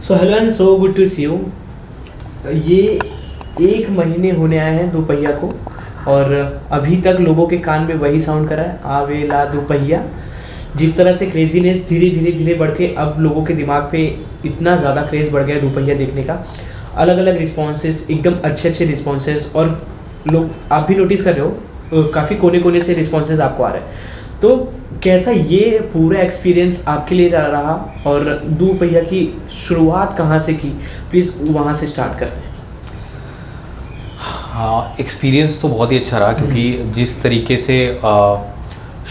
So hello and so good to see you. ये 1 महीने होने आए हैं दोपहिया को, और अभी तक लोगों के कान में वही साउंड करा है, आवेला दोपहिया। जिस तरह से क्रेजीनेस धीरे धीरे धीरे बढ़ के अब लोगों के दिमाग पे इतना ज़्यादा क्रेज़ बढ़ गया है दोपहिया देखने का। अलग अलग रिस्पॉन्सेस, एकदम अच्छे अच्छे रिस्पॉन्सेस, और लोग, आप भी नोटिस कर रहे हो, काफ़ी कोने कोने से रिस्पॉन्सेस आपको आ रहे हैं। तो कैसा ये पूरा एक्सपीरियंस आपके लिए रहा, और दोपहिया की शुरुआत कहाँ से की, प्लीज़ वहाँ से स्टार्ट करते हैं। हाँ, एक्सपीरियंस तो बहुत ही अच्छा रहा, क्योंकि जिस तरीके से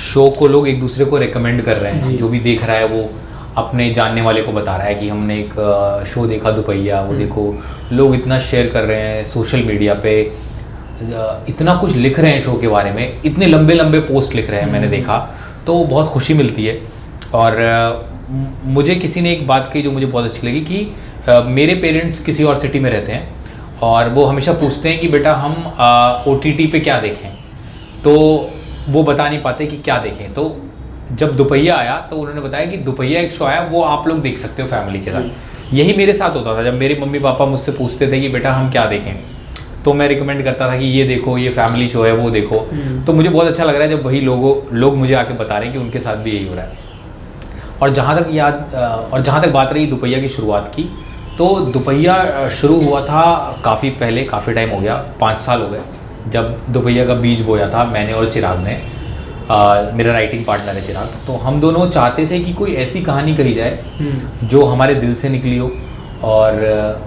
शो को लोग एक दूसरे को रेकमेंड कर रहे हैं, जो भी देख रहा है वो अपने जानने वाले को बता रहा है कि हमने एक शो देखा दोपहिया, वो देखो। लोग इतना शेयर कर रहे हैं सोशल मीडिया पे, इतना कुछ लिख रहे हैं शो के बारे में, इतने लंबे लंबे पोस्ट लिख रहे हैं, मैंने देखा तो बहुत खुशी मिलती है। और मुझे किसी ने एक बात कही जो मुझे बहुत अच्छी लगी कि मेरे पेरेंट्स किसी और सिटी में रहते हैं, और वो हमेशा पूछते हैं कि बेटा हम OTT पे क्या देखें, तो वो बता नहीं पाते कि क्या देखें। तो जब दोपहिया आया तो उन्होंने बताया कि दोपहिया एक शो आया, वो आप लोग देख सकते हो फैमिली के साथ। यही मेरे साथ होता था, जब मेरे मम्मी पापा मुझसे पूछते थे कि बेटा हम क्या देखें, तो मैं रिकमेंड करता था कि ये देखो, ये फैमिली शो है, वो देखो। तो मुझे बहुत अच्छा लग रहा है जब वही लोग मुझे आके बता रहे हैं कि उनके साथ भी यही हो रहा है। और जहाँ तक बात रही दोपहिया की शुरुआत की, तो दोपहिया शुरू हुआ था काफ़ी पहले, काफ़ी टाइम हो गया, 5 साल हो गए, जब दोपहिया का बीज बोया था मैंने और चिराग ने। मेरा राइटिंग पार्टनर है चिराग। तो हम दोनों चाहते थे कि कोई ऐसी कहानी कही जाए जो हमारे दिल से निकली हो, और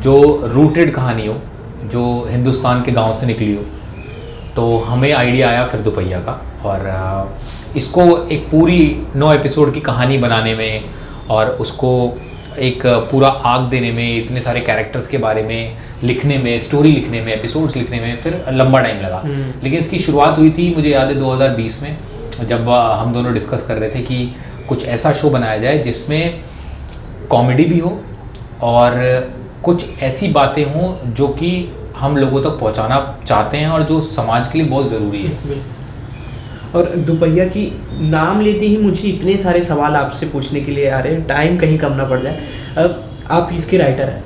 जो रूटेड कहानी हो, जो हिंदुस्तान के गांव से निकली हो। तो हमें आइडिया आया फिर दोपहिया का, और इसको एक पूरी 9 एपिसोड की कहानी बनाने में, और उसको एक पूरा आग देने में, इतने सारे कैरेक्टर्स के बारे में लिखने में, स्टोरी लिखने में, एपिसोड्स लिखने में फिर लंबा टाइम लगा। लेकिन इसकी शुरुआत हुई थी, मुझे याद है 2020 में, जब हम दोनों डिस्कस कर रहे थे कि कुछ ऐसा शो बनाया जाए जिसमें कॉमेडी भी हो और कुछ ऐसी बातें हों जो कि हम लोगों तक पहुंचाना चाहते हैं और जो समाज के लिए बहुत ज़रूरी है। और दोपहिया की नाम लेते ही मुझे इतने सारे सवाल आपसे पूछने के लिए आ रहे हैं, टाइम कहीं कम ना पड़ जाए। अब आप इसके राइटर हैं,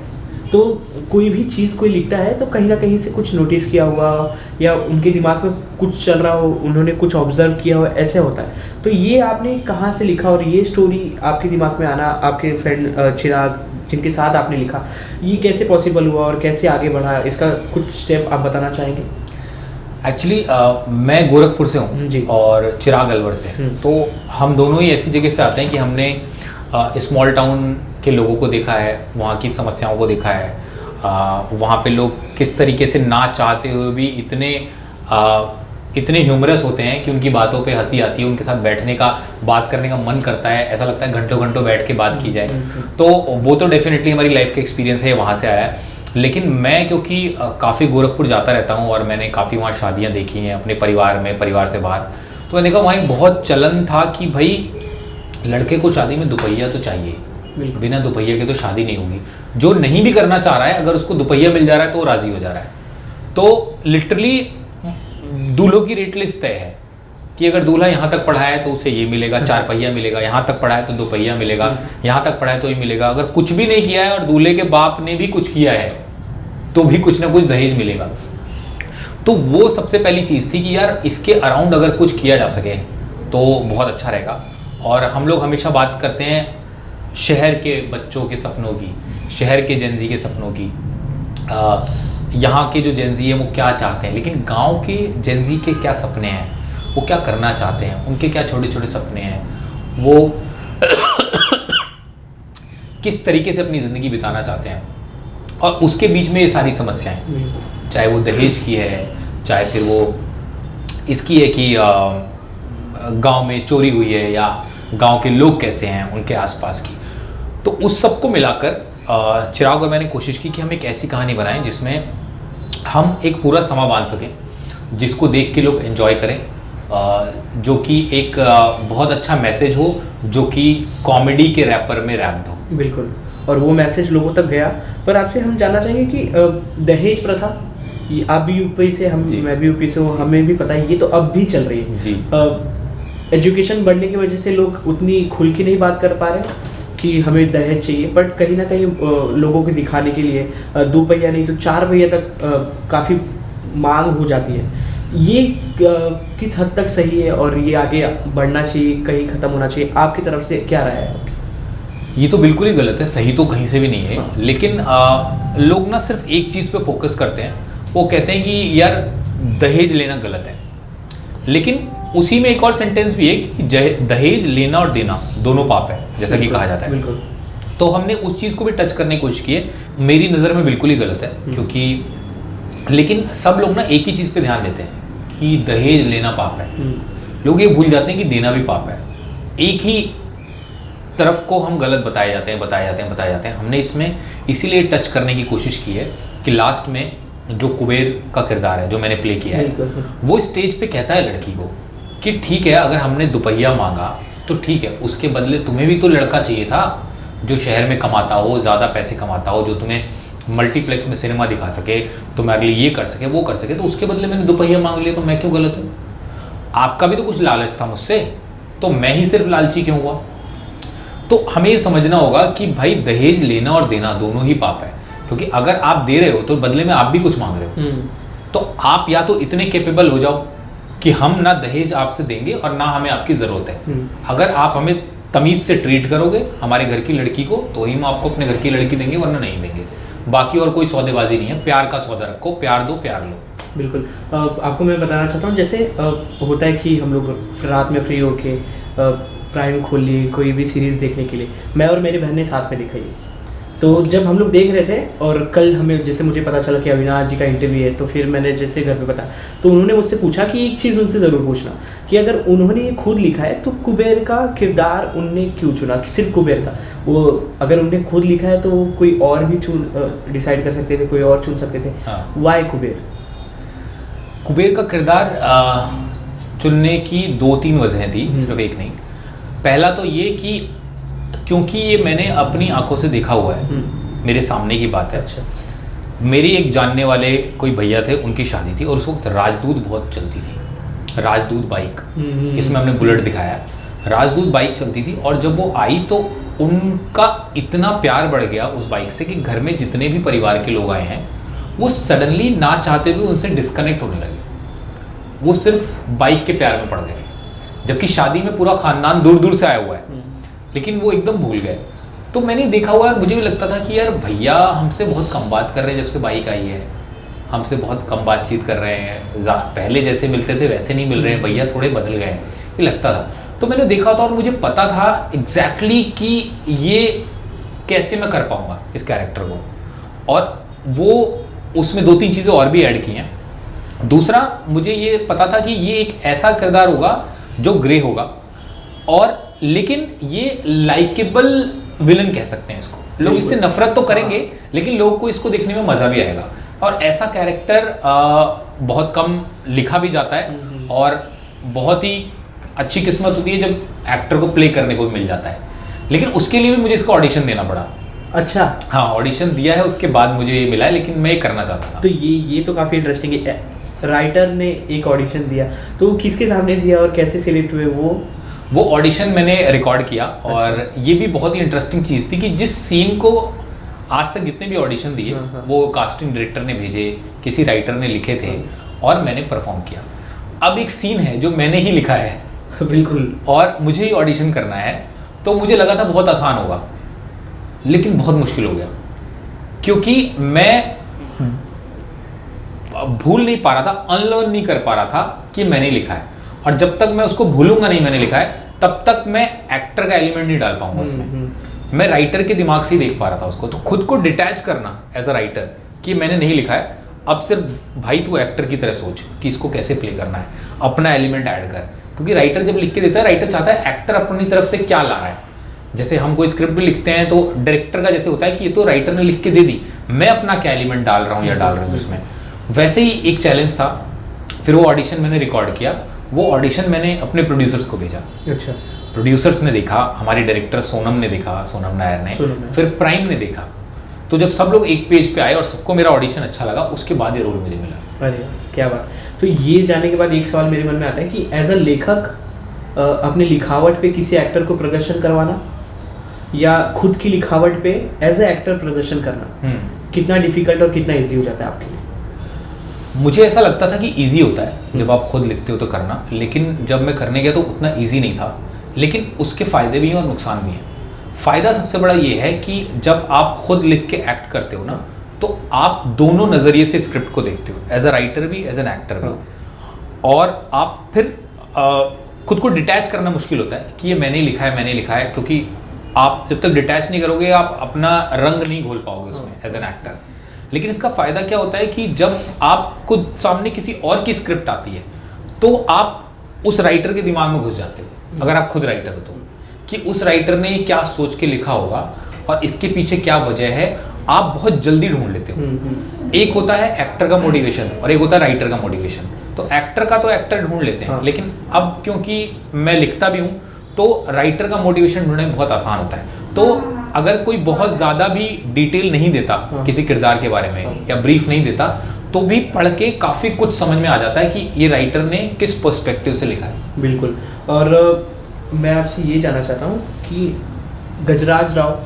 तो कोई भी चीज़ कोई लिखता है तो कहीं ना कहीं से कुछ नोटिस किया हुआ, या उनके दिमाग में कुछ चल रहा हो, उन्होंने कुछ ऑब्जर्व किया हो, ऐसे होता है। तो ये आपने कहाँ से लिखा, और ये स्टोरी आपके दिमाग में आना, आपके फ्रेंड चिराग जिनके साथ आपने लिखा, ये कैसे पॉसिबल हुआ और कैसे आगे बढ़ा, इसका कुछ स्टेप आप बताना चाहेंगे? एक्चुअली मैं गोरखपुर से हूँ और चिराग अलवर से। तो हम दोनों ही ऐसी जगह से आते हैं कि हमने स्मॉल टाउन के लोगों को देखा है, वहाँ की समस्याओं को देखा है, वहाँ पे लोग किस तरीके से ना चाहते हुए भी इतने ह्यूमरस होते हैं कि उनकी बातों पे हंसी आती है, उनके साथ बैठने का, बात करने का मन करता है, ऐसा लगता है घंटों घंटों बैठ के बात की जाए। तो वो तो डेफिनेटली हमारी लाइफ का एक्सपीरियंस है, वहाँ से आया है। लेकिन मैं क्योंकि काफ़ी गोरखपुर जाता रहता हूँ और मैंने काफ़ी वहाँ शादियाँ देखी हैं अपने परिवार में, परिवार से बाहर, तो मैंने कहा वहाँ एक बहुत चलन था कि भाई लड़के को शादी में दोपहिया तो चाहिए, बिना दोपहिया के तो शादी नहीं होगी। जो नहीं भी करना चाह रहा है, अगर उसको दोपहिया मिल जा रहा है तो वो राज़ी हो जा रहा है। तो लिटरली दूल्हों की रेट लिस्ट तय है कि अगर दूल्हा यहाँ तक पढ़ा है तो उसे ये मिलेगा, 4 पहिया मिलेगा, यहाँ तक पढ़ा है तो 2 पहिया मिलेगा, यहाँ तक पढ़ा है तो ये मिलेगा। अगर कुछ भी नहीं किया है और दूल्हे के बाप ने भी कुछ किया है तो भी कुछ ना कुछ दहेज मिलेगा। तो वो सबसे पहली चीज़ थी कि यार इसके अराउंड अगर कुछ किया जा सके तो बहुत अच्छा रहेगा। और हम लोग हमेशा बात करते हैं शहर के बच्चों के सपनों की, शहर के जेनजी के सपनों की, यहाँ के जो जेनजी है वो क्या चाहते हैं, लेकिन गांव के जेनजी के क्या सपने हैं, वो क्या करना चाहते हैं, उनके क्या छोटे छोटे सपने हैं, वो किस तरीके से अपनी ज़िंदगी बिताना चाहते हैं। और उसके बीच में ये सारी समस्याएं, चाहे वो दहेज की है, चाहे फिर वो इसकी है कि गांव में चोरी हुई है, या गांव के लोग कैसे हैं उनके आसपास की। तो उस सब को मिलाकर चिराग और मैंने कोशिश की कि हम एक ऐसी कहानी बनाएं जिसमें हम एक पूरा समा बांध सकें, जिसको देख के लोग एंजॉय करें, जो कि एक बहुत अच्छा मैसेज हो, जो कि कॉमेडी के रैपर में रैप्ड हो। बिल्कुल, और वो मैसेज लोगों तक गया। पर आपसे हम जानना चाहेंगे कि दहेज प्रथा, आप भी यूपी से, मैं भी यूपी से हूँ, हमें भी पता है ये तो अब भी चल रही है। एजुकेशन बढ़ने की वजह से लोग उतनी खुल के नहीं बात कर पा रहे कि हमें दहेज चाहिए, बट कहीं ना कहीं लोगों को दिखाने के लिए 2 पहिया नहीं तो 4 पहिया तक काफ़ी मांग हो जाती है। ये किस हद तक सही है और ये आगे बढ़ना चाहिए, कहीं ख़त्म होना चाहिए? आपकी तरफ से क्या राय है आपकी? ये तो बिल्कुल ही गलत है, सही तो कहीं से भी नहीं है। हाँ। लेकिन लोग ना सिर्फ एक चीज़ पे फोकस करते हैं, वो कहते हैं कि यार दहेज लेना गलत है। लेकिन उसी में एक और सेंटेंस भी है कि दहेज लेना और देना दोनों पाप है, जैसा कि कहा जाता है। बिल्कुल। तो हमने उस चीज़ को भी टच करने की कोशिश की है। मेरी नज़र में बिल्कुल ही गलत है, क्योंकि लेकिन सब लोग ना एक ही चीज़ पे ध्यान देते हैं कि दहेज लेना पाप है। लोग ये भूल जाते हैं कि देना भी पाप है। एक ही तरफ को हम गलत बताए जाते हैं। हमने इसमें इसीलिए टच करने की कोशिश की है कि लास्ट में जो कुबेर का किरदार है जो मैंने प्ले किया है, वो स्टेज पे कहता है लड़की को कि ठीक है, अगर हमने दुपहिया मांगा तो ठीक है, उसके बदले तुम्हें भी तो लड़का चाहिए था जो शहर में कमाता हो, ज़्यादा पैसे कमाता हो, जो तुम्हें मल्टीप्लेक्स में सिनेमा दिखा सके, तुम्हारे लिए ये कर सके, वो कर सके। तो उसके बदले मैंने दुपहिया मांग लिया, तो मैं क्यों गलत हूँ? आपका भी तो कुछ लालच था मुझसे, तो मैं ही सिर्फ लालची क्यों हुआ? तो हमें ये समझना होगा कि भाई दहेज लेना और देना दोनों ही पाप है। क्योंकि अगर आप दे रहे हो तो बदले में आप भी कुछ मांग रहे हो। तो आप या तो इतने कैपेबल हो जाओ कि हम ना दहेज आपसे देंगे और ना हमें आपकी ज़रूरत है। अगर आप हमें तमीज़ से ट्रीट करोगे हमारे घर की लड़की को, तो ही हम आपको अपने घर की लड़की देंगे, वरना नहीं देंगे। बाकी और कोई सौदेबाजी नहीं है। प्यार का सौदा रखो, प्यार दो, प्यार लो। बिल्कुल। आपको मैं बताना चाहता हूँ, जैसे होता है कि हम लोग रात में फ्री होके प्राइम खोल लिए कोई भी सीरीज़ देखने के लिए, मैं और मेरी बहन ने साथ में देखा ये। तो जब हम लोग देख रहे थे और कल हमें जैसे मुझे पता चला कि अविनाश जी का इंटरव्यू है, तो फिर मैंने जैसे घर पे बताया तो उन्होंने मुझसे पूछा कि एक चीज़ उनसे ज़रूर पूछना कि अगर उन्होंने ये खुद लिखा है तो कुबेर का किरदार उनने क्यों चुना, सिर्फ कुबेर का? वो अगर उनने खुद लिखा है तो कोई और भी डिसाइड कर सकते थे, कोई और चुन सकते थे। वाई कुबेर? कुबेर का किरदार चुनने की 2-3 वजहें थी, सिर्फ एक नहीं। पहला तो ये कि क्योंकि ये मैंने अपनी आंखों से देखा हुआ है, मेरे सामने की बात है। अच्छा। मेरी एक जानने वाले कोई भैया थे, उनकी शादी थी और उस वक्त राजदूत बहुत चलती थी, राजदूत बाइक। इसमें हमने बुलेट दिखाया, राजदूत बाइक चलती थी। और जब वो आई तो उनका इतना प्यार बढ़ गया उस बाइक से कि घर में जितने भी परिवार के लोग आए हैं वो सडनली ना चाहते हुए उनसे डिस्कनेक्ट होने लगे। वो सिर्फ बाइक के प्यार में पड़ गए, जबकि शादी में पूरा खानदान दूर दूर से आया हुआ है, लेकिन वो एकदम भूल गए। तो मैंने देखा हुआ है, मुझे भी लगता था कि यार भैया हमसे बहुत कम बात कर रहे हैं, जब से बाइक आई है हमसे बहुत कम बातचीत कर रहे हैं, पहले जैसे मिलते थे वैसे नहीं मिल रहे हैं, भैया थोड़े बदल गए हैं, ये लगता था। तो मैंने देखा था और मुझे पता था एग्जैक्टली कि ये कैसे मैं कर पाऊँगा इस कैरेक्टर को। और वो उसमें 2-3 चीज़ें और भी ऐड की हैं। दूसरा, मुझे ये पता था कि ये एक ऐसा किरदार होगा जो ग्रे होगा, और लेकिन ये लाइकेबल विलन कह सकते हैं इसको। लोग इससे नफरत तो करेंगे लेकिन लोगों को इसको देखने में मज़ा भी आएगा। और ऐसा कैरेक्टर बहुत कम लिखा भी जाता है, और बहुत ही अच्छी किस्मत होती है जब एक्टर को प्ले करने को मिल जाता है। लेकिन उसके लिए भी मुझे इसको ऑडिशन देना पड़ा। अच्छा। हाँ, ऑडिशन दिया है, उसके बाद मुझे ये मिला है, लेकिन मैं ये करना चाहता था। तो ये तो काफ़ी इंटरेस्टिंग है। राइटर ने एक ऑडिशन दिया, तो किसके सामने दिया और कैसे सिलेक्ट हुए? वो ऑडिशन मैंने रिकॉर्ड किया। और ये भी बहुत ही इंटरेस्टिंग चीज़ थी कि जिस सीन को आज तक जितने भी ऑडिशन दिए वो कास्टिंग डायरेक्टर ने भेजे, किसी राइटर ने लिखे थे और मैंने परफॉर्म किया। अब एक सीन है जो मैंने ही लिखा है बिल्कुल, और मुझे ही ऑडिशन करना है। तो मुझे लगा था बहुत आसान होगा, लेकिन बहुत मुश्किल हो गया, क्योंकि मैं भूल नहीं पा रहा था, अनलर्न नहीं कर पा रहा था कि मैंने लिखा है। और जब तक मैं उसको भूलूंगा नहीं मैंने लिखा है, तब तक मैं एक्टर का एलिमेंट नहीं डाल पाऊंगा उसमें। मैं राइटर के दिमाग से ही देख पा रहा था उसको। तो खुद को डिटैच करना एज अ राइटर कि मैंने नहीं लिखा है, अब सिर्फ भाई तू एक्टर की तरह सोच कि इसको कैसे प्ले करना है, अपना एलिमेंट ऐड कर। क्योंकि राइटर जब लिख के देता है, राइटर चाहता है एक्टर अपनी तरफ से क्या ला रहा है। जैसे हम कोई स्क्रिप्ट भी लिखते हैं तो डायरेक्टर का जैसे होता है कि ये तो राइटर ने लिख के दे दी, मैं अपना क्या एलिमेंट डाल रहा हूँ या डाल रही हूँ उसमें। वैसे ही एक चैलेंज था। फिर वो ऑडिशन मैंने रिकॉर्ड किया, वो ऑडिशन मैंने अपने प्रोड्यूसर्स को भेजा। अच्छा। प्रोड्यूसर्स ने देखा, हमारे डायरेक्टर सोनम ने देखा, सोनम नायर ने, फिर प्राइम ने देखा। तो जब सब लोग एक पेज पे आए और सबको मेरा ऑडिशन अच्छा लगा, उसके बाद ये रोल मुझे मिला। अरे क्या बात। तो ये जानने के बाद एक सवाल मेरे मन में आता है कि एज अ लेखक अपने लिखावट पे किसी एक्टर को प्रदर्शन करवाना, या खुद की लिखावट पे एज ए एक्टर प्रदर्शन करना कितना डिफिकल्ट और कितना इजी हो जाता है आपके लिए? मुझे ऐसा लगता था कि इजी होता है जब आप खुद लिखते हो तो करना, लेकिन जब मैं करने गया तो उतना इजी नहीं था। लेकिन उसके फ़ायदे भी हैं और नुकसान भी हैं। फ़ायदा सबसे बड़ा ये है कि जब आप खुद लिख के एक्ट करते हो ना, तो आप दोनों नज़रिए से स्क्रिप्ट को देखते हो, एज अ राइटर भी, एज एन एक्टर भी। और आप फिर खुद को डिटैच करना मुश्किल होता है कि ये मैंने लिखा है, क्योंकि आप जब तक डिटैच नहीं करोगे आप अपना रंग नहीं घोल पाओगे उसमें एज एन एक्टर। लेकिन इसका फ़ायदा क्या होता है कि जब आपको सामने किसी और की स्क्रिप्ट आती है तो आप उस राइटर के दिमाग में घुस जाते हो, अगर आप खुद राइटर हो तो, कि उस राइटर ने क्या सोच के लिखा होगा और इसके पीछे क्या वजह है, आप बहुत जल्दी ढूंढ लेते हो। एक होता है एक्टर का मोटिवेशन और एक होता है राइटर का मोटिवेशन। तो एक्टर का तो एक्टर ढूंढ लेते हैं, लेकिन अब क्योंकि मैं लिखता भी हूँ तो राइटर का मोटिवेशन ढूंढना बहुत आसान होता है। तो अगर कोई बहुत ज़्यादा भी डिटेल नहीं देता किसी किरदार के बारे में या ब्रीफ नहीं देता, तो भी पढ़ के काफ़ी कुछ समझ में आ जाता है कि ये राइटर ने किस पर्सपेक्टिव से लिखा है। बिल्कुल। और मैं आपसे ये जानना चाहता हूँ कि गजराज राव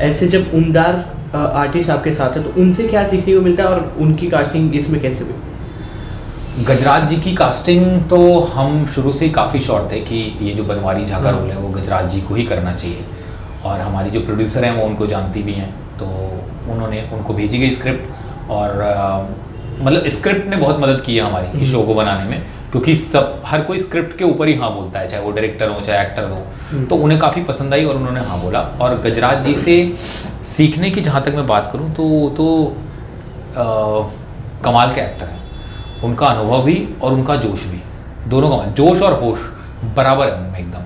ऐसे जब उम्दार आर्टिस्ट आपके साथ है तो उनसे क्या सीखने को मिलता है और उनकी कास्टिंग इसमें कैसे हुई? गजराज जी की कास्टिंग तो हम शुरू से ही काफ़ी श्योर थे कि ये जो बनवारी झा का रोल है वो गजराज जी को ही करना चाहिए। और हमारी जो प्रोड्यूसर हैं वो उनको जानती भी हैं, तो उनको भेजी गई स्क्रिप्ट। और मतलब स्क्रिप्ट ने बहुत मदद की है हमारी इस शो को बनाने में, क्योंकि हर कोई स्क्रिप्ट के ऊपर ही हाँ बोलता है, चाहे वो डायरेक्टर हो चाहे एक्टर हो। तो उन्हें काफ़ी पसंद आई और उन्होंने हाँ बोला। और गजराज जी से सीखने की जहाँ तक मैं बात करूँ तो कमाल के एक्टर हैं। उनका अनुभव भी और उनका जोश भी, दोनों का जोश और होश बराबर है उनमें एकदम।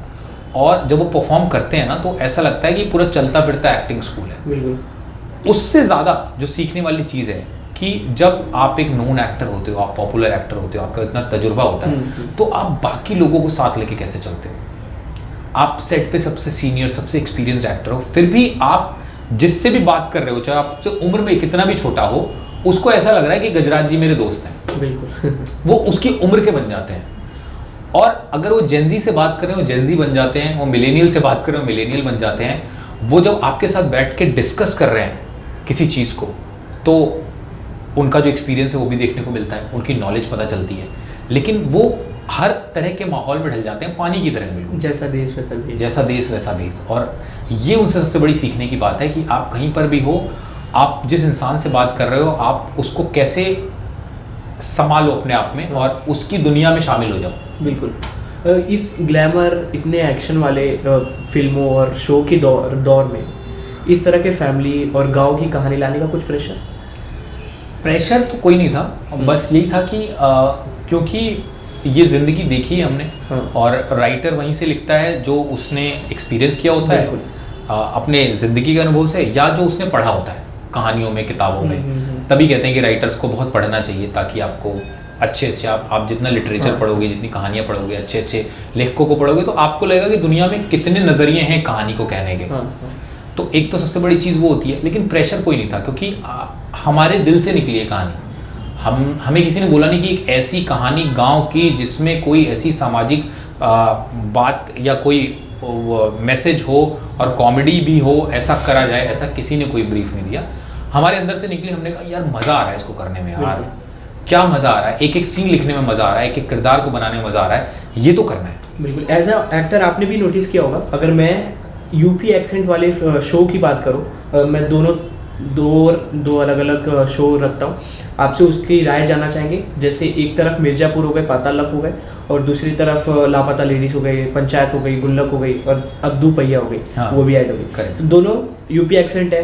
और जब वो परफॉर्म करते हैं ना तो ऐसा लगता है कि पूरा चलता फिरता एक्टिंग स्कूल है। बिल्कुल। उससे ज़्यादा जो सीखने वाली चीज़ है कि जब आप एक नोन एक्टर होते हो, आप पॉपुलर एक्टर होते हो, आपका इतना तजुर्बा होता है, तो आप बाकी लोगों को साथ लेके कैसे चलते हो। आप सेट पे सबसे सीनियर, सबसे एक्सपीरियंस्ड एक्टर हो, फिर भी आप जिससे भी बात कर रहे हो, चाहे आपसे उम्र में कितना भी छोटा हो, उसको ऐसा लग रहा है कि गजराज जी मेरे दोस्त हैं। बिल्कुल। वो उसकी उम्र के बन जाते हैं। और अगर वो जेनजी से बात करें वो जेनजी बन जाते हैं, वो मिलेनियल से बात करें वो मिलेनियल बन जाते हैं। वो जब आपके साथ बैठ के डिस्कस कर रहे हैं किसी चीज़ को, तो उनका जो एक्सपीरियंस है वो भी देखने को मिलता है, उनकी नॉलेज पता चलती है। लेकिन वो हर तरह के माहौल में ढल जाते हैं, पानी की तरह बिल्कुल। जैसा देश वैसा भेज। जैसा देश वैसा भेज। और ये उनसे सबसे बड़ी सीखने की बात है कि आप कहीं पर भी हो, आप जिस इंसान से बात कर रहे हो, आप उसको कैसे संभालो अपने आप में और उसकी दुनिया में शामिल हो जाओ। बिल्कुल। इस ग्लैमर, इतने एक्शन वाले फिल्मों और शो के दौर में इस तरह के फैमिली और गांव की कहानी लाने का कुछ प्रेशर तो कोई नहीं था। बस यही था कि क्योंकि ये ज़िंदगी देखी है हमने, और राइटर वहीं से लिखता है जो उसने एक्सपीरियंस किया होता है अपने ज़िंदगी के अनुभव से, या जो उसने पढ़ा होता है कहानियों में, किताबों में। तभी कहते हैं कि राइटर्स को बहुत पढ़ना चाहिए, ताकि आपको अच्छे आप जितना लिटरेचर पढ़ोगे, जितनी कहानियाँ पढ़ोगे, अच्छे लेखकों को पढ़ोगे, तो आपको लगेगा कि दुनिया में कितने नज़रिए हैं कहानी को कहने के। तो एक तो सबसे बड़ी चीज़ वो होती है। लेकिन प्रेशर कोई नहीं था, क्योंकि हमारे दिल से निकली है कहानी। हमें किसी ने बोला नहीं कि एक ऐसी कहानी गांव की जिसमें कोई ऐसी सामाजिक बात या कोई मैसेज हो और कॉमेडी भी हो, ऐसा करा जाए, ऐसा किसी ने कोई ब्रीफ नहीं दिया। हमारे अंदर से निकली, हमने कहा यार मज़ा आ रहा है इसको करने में, यार क्या मज़ा आ रहा है, एक एक सीन लिखने में मज़ा आ रहा है, एक एक किरदार को बनाने में मज़ा आ रहा है, ये तो करना है। बिल्कुल। एज अ एक्टर आपने भी नोटिस किया होगा, अगर मैं यूपी एक्सेंट वाले शो की बात करूँ, मैं दो अलग अलग शो रखता हूँ, आपसे उसकी राय जानना चाहेंगे। जैसे एक तरफ मिर्ज़ापुर हो गए, पाताल लक हो गए, और दूसरी तरफ लापता लेडीज़ हो गई, पंचायत हो गई, गुल्लक हो गई, और अब दो पहिया हो गई। हाँ, वो भी ऐड हो गई। तो दोनों यूपी एक्सेंट है,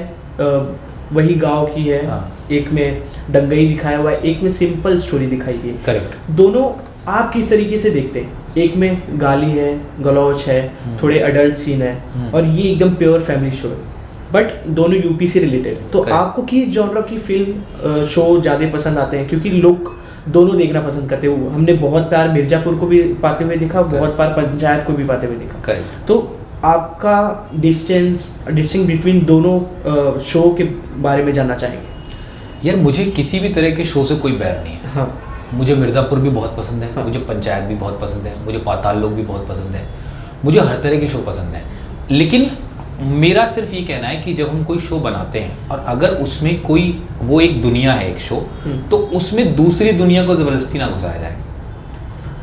वही गांव की है। हाँ। एक में दंगई दिखाया हुआ है, एक में सिंपल स्टोरी दिखाई गई है। करेक्ट। दोनों आप किस तरीके से देखते हैं? एक में गाली है, गलौच है, थोड़े अडल्ट सीन है, और ये एकदम प्योर फैमिली शो है, बट दोनों यूपी से रिलेटेड। तो आपको किस जॉनर की फिल्म शो ज़्यादा पसंद आते हैं? क्योंकि लोग दोनों देखना पसंद करते हो। हमने बहुत बार मिर्ज़ापुर को भी पाते हुए देखा, बहुत बार पंचायत को भी पाते हुए देखा। तो आपका डिस्टिंग बिटवीन दोनों शो के बारे में जानना चाहेंगे। यार मुझे किसी भी तरह के शो से कोई बैर नहीं है। हाँ। मुझे मिर्ज़ापुर भी बहुत पसंद है। हाँ। मुझे पंचायत भी बहुत पसंद है, मुझे पाताल लोक भी बहुत पसंद है, मुझे हर तरह के शो पसंद है। लेकिन मेरा सिर्फ ये कहना है कि जब हम कोई शो बनाते हैं और अगर उसमें कोई वो एक दुनिया है एक शो, तो उसमें दूसरी दुनिया को ज़बरदस्ती ना घुसाया जाए।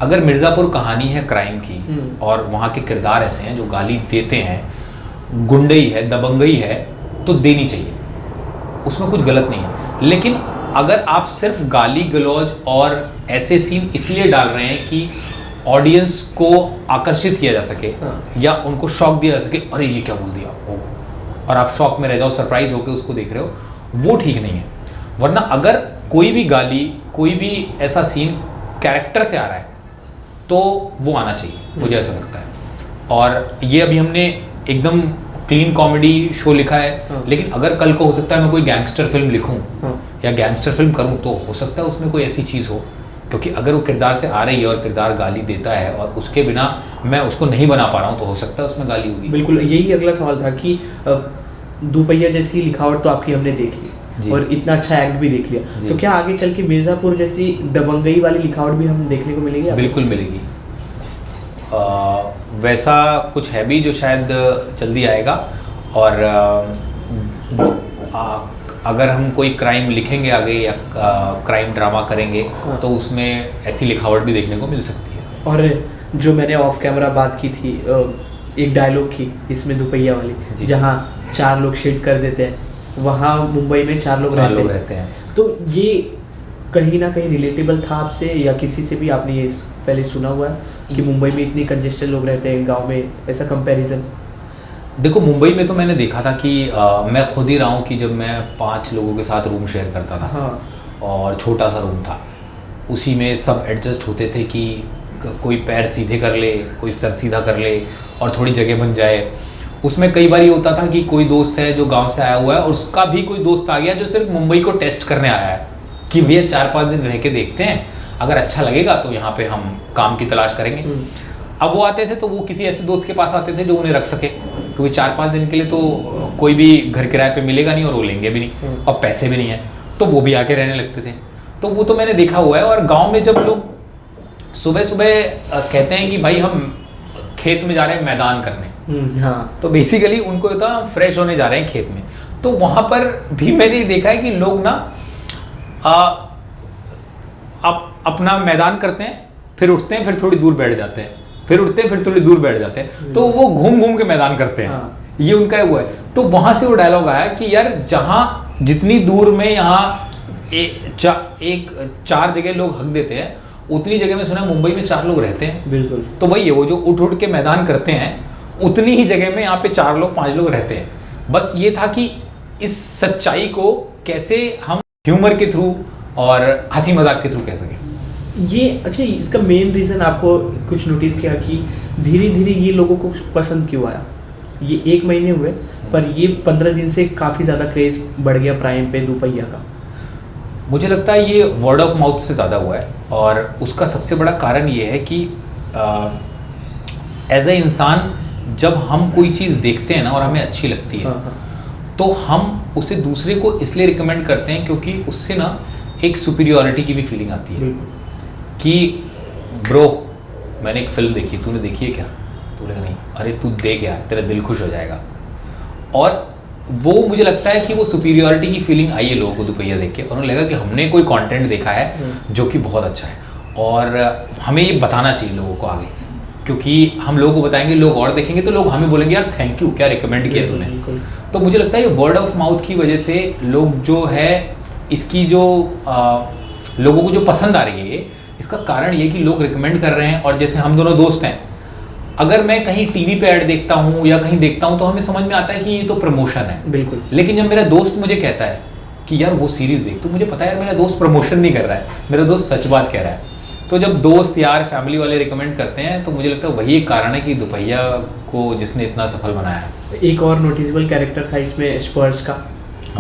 अगर मिर्ज़ापुर कहानी है क्राइम की और वहाँ के किरदार ऐसे हैं जो गाली देते हैं, गुंडई है, दबंगई है, तो देनी चाहिए, उसमें कुछ गलत नहीं है। लेकिन अगर आप सिर्फ गाली गलौज और ऐसे सीन इसलिए डाल रहे हैं कि ऑडियंस को आकर्षित किया जा सके या उनको शॉक दिया जा सके, अरे ये क्या बोल दिया, और आप शॉक में रह जाओ, सरप्राइज होकर उसको देख रहे हो, वो ठीक नहीं है। वरना अगर कोई भी गाली, कोई भी ऐसा सीन कैरेक्टर से आ रहा है तो वो आना चाहिए, मुझे ऐसा लगता है। और ये अभी हमने एकदम क्लीन कॉमेडी शो लिखा है, लेकिन अगर कल को हो सकता है मैं कोई गैंगस्टर फिल्म लिखूं या गैंगस्टर फिल्म करूं, तो हो सकता है उसमें कोई ऐसी चीज़ हो, क्योंकि अगर वो किरदार से आ रही है और किरदार गाली देता है और उसके बिना मैं उसको नहीं बना पा रहा हूँ, तो हो सकता है उसमें गाली होगी। बिल्कुल, यही अगला सवाल था कि दोपहिया जैसी लिखावट तो आपकी हमने देख ली और इतना अच्छा एक्ट भी देख लिया, तो क्या आगे चल के मिर्ज़ापुर जैसी दबंगई वाली लिखावट भी हम देखने को मिलेगी? बिल्कुल मिलेगी। वैसा कुछ है भी जो शायद जल्दी आएगा। और अगर हम कोई क्राइम लिखेंगे आगे या क्राइम ड्रामा करेंगे, तो उसमें ऐसी लिखावट भी देखने को मिल सकती है। और जो मैंने ऑफ कैमरा बात की थी, एक डायलॉग की इसमें दोपहिया वाली, जहाँ 4 लोग शिट कर देते हैं, वहाँ मुंबई में 4 लोग रहते हैं। तो ये कहीं ना कहीं रिलेटेबल था आपसे या किसी से भी आपने ये पहले सुना हुआ है कि मुंबई में इतनी कंजेस्टेड लोग रहते हैं, गांव में ऐसा कंपैरिजन? देखो, मुंबई में तो मैंने देखा था कि मैं खुद ही रहा हूँ कि जब मैं 5 लोगों के साथ रूम शेयर करता था, और छोटा सा रूम था, उसी में सब एडजस्ट होते थे कि कोई पैर सीधे कर ले, कोई सर सीधा कर ले और थोड़ी जगह बन जाए। उसमें कई बार ये होता था कि कोई दोस्त है जो गांव से आया हुआ है और उसका भी कोई दोस्त आ गया जो सिर्फ मुंबई को टेस्ट करने आया है कि भैया 4-5 दिन रह के देखते हैं, अगर अच्छा लगेगा तो यहाँ पे हम काम की तलाश करेंगे। अब वो आते थे तो वो किसी ऐसे दोस्त के पास आते थे जो उन्हें रख सके, क्योंकि 4-5 दिन के लिए तो कोई भी घर किराए पे मिलेगा नहीं और वो लेंगे भी नहीं और पैसे भी नहीं है, तो वो भी आके रहने लगते थे। तो वो तो मैंने देखा हुआ है। और गाँव में जब लोग सुबह सुबह कहते हैं कि भाई हम खेत में जा रहे हैं मैदान करने, तो बेसिकली उनको होता है हम फ्रेश होने जा रहे हैं खेत में। तो वहाँ पर भी मैंने देखा है कि लोग ना अपना मैदान करते हैं, फिर उठते हैं, फिर थोड़ी दूर बैठ जाते हैं, फिर उठते हैं, फिर थोड़ी दूर बैठ जाते हैं, तो वो घूम घूम के मैदान करते हैं। ये उनका वो है। तो वहाँ से वो डायलॉग आया कि यार जहाँ जितनी दूर में यहाँ 4 जगह लोग हक देते हैं, उतनी जगह में सुना मुंबई में 4 लोग रहते हैं। बिल्कुल। तो वही है, वो जो उठ उठ के मैदान करते हैं, उतनी ही जगह में यहाँ पे 4 लोग 5 लोग रहते हैं। बस ये था कि इस सच्चाई को कैसे हम ह्यूमर के थ्रू और हंसी मजाक के थ्रू कह सकें। ये अच्छा, इसका मेन रीज़न आपको कुछ नोटिस किया कि धीरे धीरे ये लोगों को पसंद क्यों आया? ये 1 महीने हुए, पर ये 15 दिन से काफ़ी ज़्यादा क्रेज़ बढ़ गया प्राइम पे दोपहिया का। मुझे लगता है ये वर्ड ऑफ माउथ से ज़्यादा हुआ है, और उसका सबसे बड़ा कारण ये है कि एज ए इंसान जब हम कोई चीज़ देखते हैं ना और हमें अच्छी लगती है, तो हम उसे दूसरे को इसलिए रिकमेंड करते हैं क्योंकि उससे ना एक सुपीरियॉरिटी की भी फीलिंग आती है कि ब्रो मैंने एक फिल्म देखी, तूने देखी है क्या? तो बोलेगा नहीं। अरे तू देख यार, तेरा दिल खुश हो जाएगा। और वो मुझे लगता है कि वो सुपीरियॉरिटी की फीलिंग आई है लोगों को दोपहिया देख के, और उन्हें लगा कि हमने कोई कंटेंट देखा है जो कि बहुत अच्छा है, और हमें ये बताना चाहिए लोगों को आगे, क्योंकि हम लोगों को बताएंगे, लोग और देखेंगे, तो लोग हमें बोलेंगे यार थैंक यू, क्या रिकमेंड किया तूने। तो मुझे लगता है ये वर्ड ऑफ माउथ की वजह से लोग जो है इसकी जो लोगों को जो पसंद आ रही है, इसका कारण ये कि लोग रिकमेंड कर रहे हैं। और जैसे हम दोनों दोस्त हैं, अगर मैं कहीं टीवी पे ऐड देखता हूँ या कहीं देखता हूँ तो हमें समझ में आता है कि ये तो प्रमोशन है। बिल्कुल। लेकिन जब मेरा दोस्त मुझे कहता है कि यार वो सीरीज़ देख, तो मुझे पता है यार मेरा दोस्त प्रमोशन नहीं कर रहा है, मेरा दोस्त सच बात कह रहा है। तो जब दोस्त यार फैमिली वाले रिकमेंड करते हैं, तो मुझे लगता है वही एक कारण है कि दोपहिया को जिसने इतना सफल बनाया है। एक और नोटिसेबल कैरेक्टर था इसमें स्पर्श का,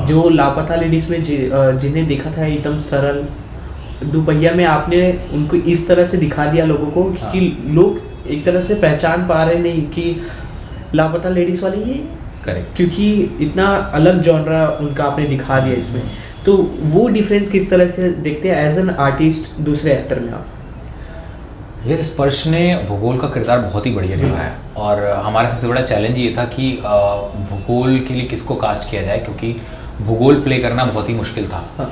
जो लापता लेडीज में जिन्हें देखा था एकदम सरल, दोपहिया में आपने उनको इस तरह से दिखा दिया लोगों को कि लोग एक तरह से पहचान पा रहे नहीं कि लापता लेडीज वाली ये करेक्ट, क्योंकि इतना अलग जॉनरा उनका आपने दिखा दिया इसमें। तो वो डिफरेंस किस तरह से देखते हैं एज एन आर्टिस्ट दूसरे एक्टर में आप? यार स्पर्श ने भूगोल का किरदार बहुत ही बढ़िया निभाया है और हमारा सबसे बड़ा चैलेंज ये था कि भूगोल के लिए किसको कास्ट किया जाए, क्योंकि भूगोल प्ले करना बहुत ही मुश्किल था। हाँ।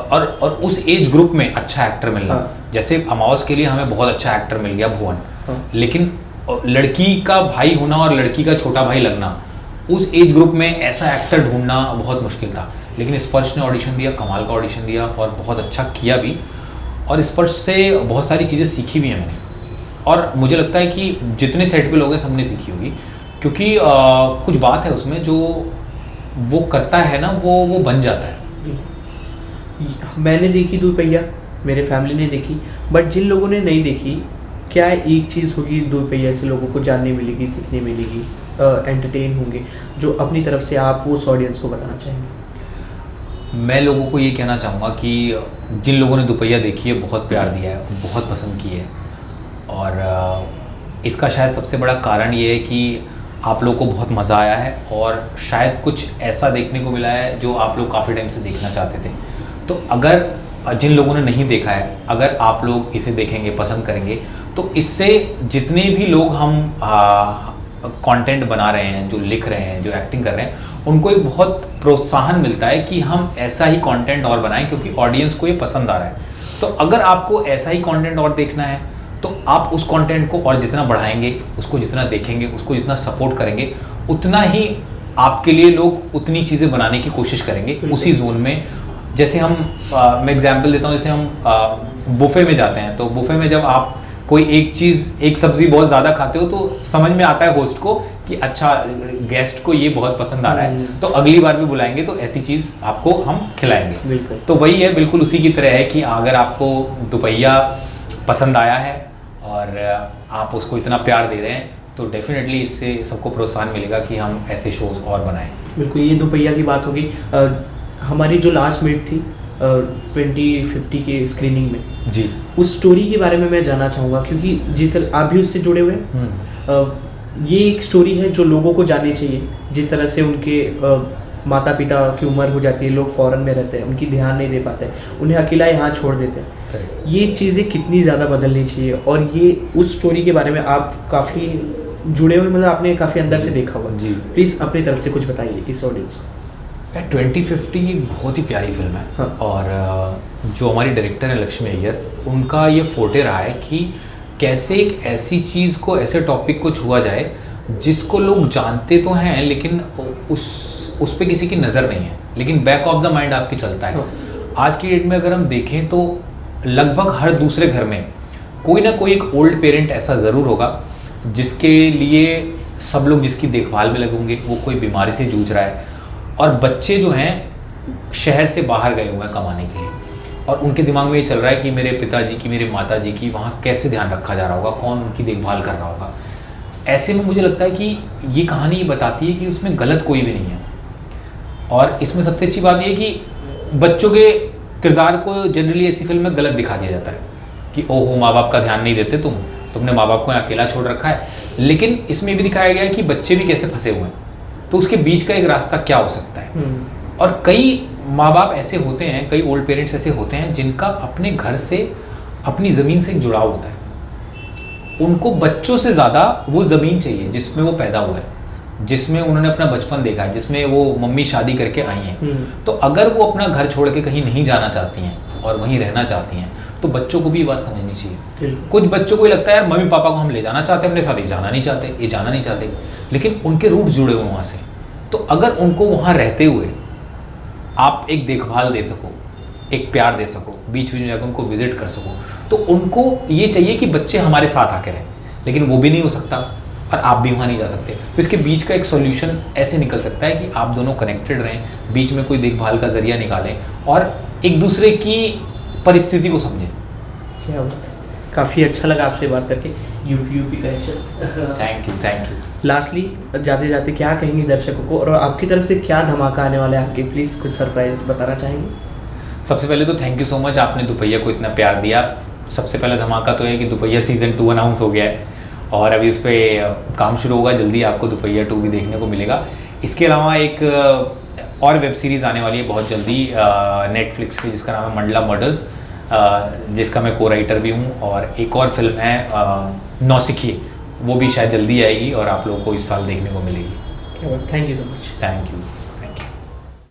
और उस एज ग्रुप में अच्छा एक्टर मिलना, हाँ। जैसे अमावस के लिए हमें बहुत अच्छा एक्टर मिल गया भुवन, हाँ। लेकिन लड़की का भाई होना और लड़की का छोटा भाई लगना, उस एज ग्रुप में ऐसा एक्टर ढूंढना बहुत मुश्किल था। लेकिन स्पर्श ने ऑडिशन दिया, कमाल का ऑडिशन दिया और बहुत अच्छा किया भी, और स्पर्श से बहुत सारी चीज़ें सीखी भी हैं मैंने। और मुझे लगता है कि जितने सेट पे लोग हैं सबने सीखी होगी, क्योंकि कुछ बात है उसमें जो वो करता है ना, वो बन जाता है। मैंने देखी दुपहिया, मेरे फैमिली ने देखी, बट जिन लोगों ने नहीं देखी, क्या एक चीज़ होगी दुपहिया से लोगों को जानने मिलेगी, सीखने मिलेगी, एंटरटेन होंगे, जो अपनी तरफ से आप उस ऑडियंस को बताना चाहेंगे? मैं लोगों को ये कहना चाहूँगा कि जिन लोगों ने दुपहिया देखी है, बहुत प्यार दिया है, बहुत पसंद की है, और इसका शायद सबसे बड़ा कारण ये है कि आप लोगों को बहुत मज़ा आया है और शायद कुछ ऐसा देखने को मिला है जो आप लोग काफ़ी टाइम से देखना चाहते थे। तो अगर जिन लोगों ने नहीं देखा है, अगर आप लोग इसे देखेंगे, पसंद करेंगे, तो इससे जितने भी लोग हम कंटेंट बना रहे हैं, जो लिख रहे हैं, जो एक्टिंग कर रहे हैं, उनको एक बहुत प्रोत्साहन मिलता है कि हम ऐसा ही कंटेंट और बनाएं, क्योंकि ऑडियंस को ये पसंद आ रहा है। तो अगर आपको ऐसा ही कंटेंट और देखना है तो आप उस कंटेंट को और जितना बढ़ाएंगे, उसको जितना देखेंगे, उसको जितना सपोर्ट करेंगे, उतना ही आपके लिए लोग उतनी चीज़ें बनाने की कोशिश करेंगे उसी जोन में। जैसे हम मैं एग्जांपल देता हूँ, जैसे हम बुफे में जाते हैं, तो बुफे में जब आप कोई एक सब्जी बहुत ज़्यादा खाते हो तो समझ में आता है होस्ट को कि अच्छा गेस्ट को ये बहुत पसंद आ रहा है, तो अगली बार भी बुलाएंगे तो ऐसी चीज़ आपको हम खिलाएंगे। तो वही है, बिल्कुल उसी की तरह है कि अगर आपको दुपहिया पसंद आया है और आप उसको इतना प्यार दे रहे हैं, तो डेफिनेटली इससे सबको प्रोत्साहन मिलेगा कि हम ऐसे शोज और बनाएं। बिल्कुल, ये दुपहिया की बात होगी। हमारी जो लास्ट मीट थी 2050 के स्क्रीनिंग में जी, उस स्टोरी के बारे में मैं जानना चाहूँगा, क्योंकि जिस तरह आप भी उससे जुड़े हुए हैं, ये एक स्टोरी है जो लोगों को जाननी चाहिए। जिस तरह से उनके माता पिता की उम्र हो जाती है, लोग फॉरेन में रहते हैं, उनकी ध्यान नहीं दे पाते, उन्हें अकेला यहाँ छोड़ देते हैं। ये चीज़ें कितनी ज़्यादा बदलनी चाहिए, और ये उस स्टोरी के बारे में आप काफ़ी जुड़े हुए, मतलब आपने काफ़ी अंदर से देखा हुआ जी। प्लीज़ अपनी तरफ से कुछ बताइए इस ऑडियंस को। 2050 एक बहुत ही प्यारी फिल्म है। हाँ। और जो हमारी डायरेक्टर है लक्ष्मी अय्यर, उनका ये फोटे रहा है कि कैसे एक ऐसी चीज़ को, ऐसे टॉपिक को छुआ जाए जिसको लोग जानते तो हैं लेकिन उस पे किसी की नज़र नहीं है, लेकिन बैक ऑफ द माइंड आपके चलता है। हाँ। आज की डेट में अगर हम देखें तो लगभग हर दूसरे घर में कोई ना कोई एक ओल्ड पेरेंट ऐसा ज़रूर होगा जिसके लिए सब लोग जिसकी देखभाल में लगे होंगे, वो कोई बीमारी से जूझ रहा है, और बच्चे जो हैं शहर से बाहर गए हुए हैं कमाने के लिए, और उनके दिमाग में ये चल रहा है कि मेरे पिताजी की, मेरे माताजी की वहाँ कैसे ध्यान रखा जा रहा होगा, कौन उनकी देखभाल कर रहा होगा। ऐसे में मुझे लगता है कि ये कहानी ये बताती है कि उसमें गलत कोई भी नहीं है। और इसमें सबसे अच्छी बात ये है कि बच्चों के किरदार को जनरली ऐसी फिल्म में गलत दिखा दिया जाता है कि ओहो माँ बाप का ध्यान नहीं देते, तुमने माँ बाप को अकेला छोड़ रखा है। लेकिन इसमें भी दिखाया गया है कि बच्चे भी कैसे फंसे हुए हैं, तो उसके बीच का एक रास्ता क्या हो सकता है। और कई माँ बाप ऐसे होते हैं, कई ओल्ड पेरेंट्स ऐसे होते हैं जिनका अपने घर से, अपनी ज़मीन से एक जुड़ाव होता है। उनको बच्चों से ज़्यादा वो ज़मीन चाहिए जिसमें वो पैदा हुए हैं, जिसमें उन्होंने अपना बचपन देखा है, जिसमें वो मम्मी शादी करके आई हैं। तो अगर वो अपना घर छोड़ के कहीं नहीं जाना चाहती हैं और वहीं रहना चाहती हैं, तो बच्चों को भी ये बात समझनी चाहिए। कुछ बच्चों को लगता है यार मम्मी पापा को हम ले जाना चाहते हैं अपने साथ, ये जाना नहीं चाहते, लेकिन उनके रूट जुड़े हुए वहाँ से। तो अगर उनको वहाँ रहते हुए आप एक देखभाल दे सको, एक प्यार दे सको, बीच बीच में जाकर उनको विजिट कर सको, तो उनको ये चाहिए कि बच्चे हमारे साथ आके रहें, लेकिन वो भी नहीं हो सकता और आप भी वहाँ नहीं जा सकते। तो इसके बीच का एक सॉल्यूशन ऐसे निकल सकता है कि आप दोनों कनेक्टेड रहें, बीच में कोई देखभाल का जरिया निकालें और एक दूसरे की परिस्थिति को समझें। क्या बात, काफ़ी अच्छा लगा आपसे बात करके। UP connection. Thank you. Lastly जाते जाते क्या कहेंगे दर्शकों को, और आपकी तरफ से क्या धमाका आने वाला है आपके, प्लीज़ कुछ सरप्राइज बताना चाहेंगे? सबसे पहले तो थैंक यू सो मच, आपने दुपहिया को इतना प्यार दिया। सबसे पहला धमाका तो है कि दुपहिया सीज़न 2 अनाउंस हो गया है और अभी उस पर काम शुरू होगा, जल्दी आपको दुपहिया 2 भी देखने को मिलेगा। इसके अलावा एक और वेब सीरीज़ आने वाली है बहुत जल्दी नेटफ्लिक्स पे, जिसका नाम है मंडला मर्डर्स। जिसका मैं को राइटर भी हूँ। और एक और फिल्म है नौसिखिए, वो भी शायद जल्दी आएगी और आप लोगों को इस साल देखने को मिलेगी। Thank you so much. Thank you.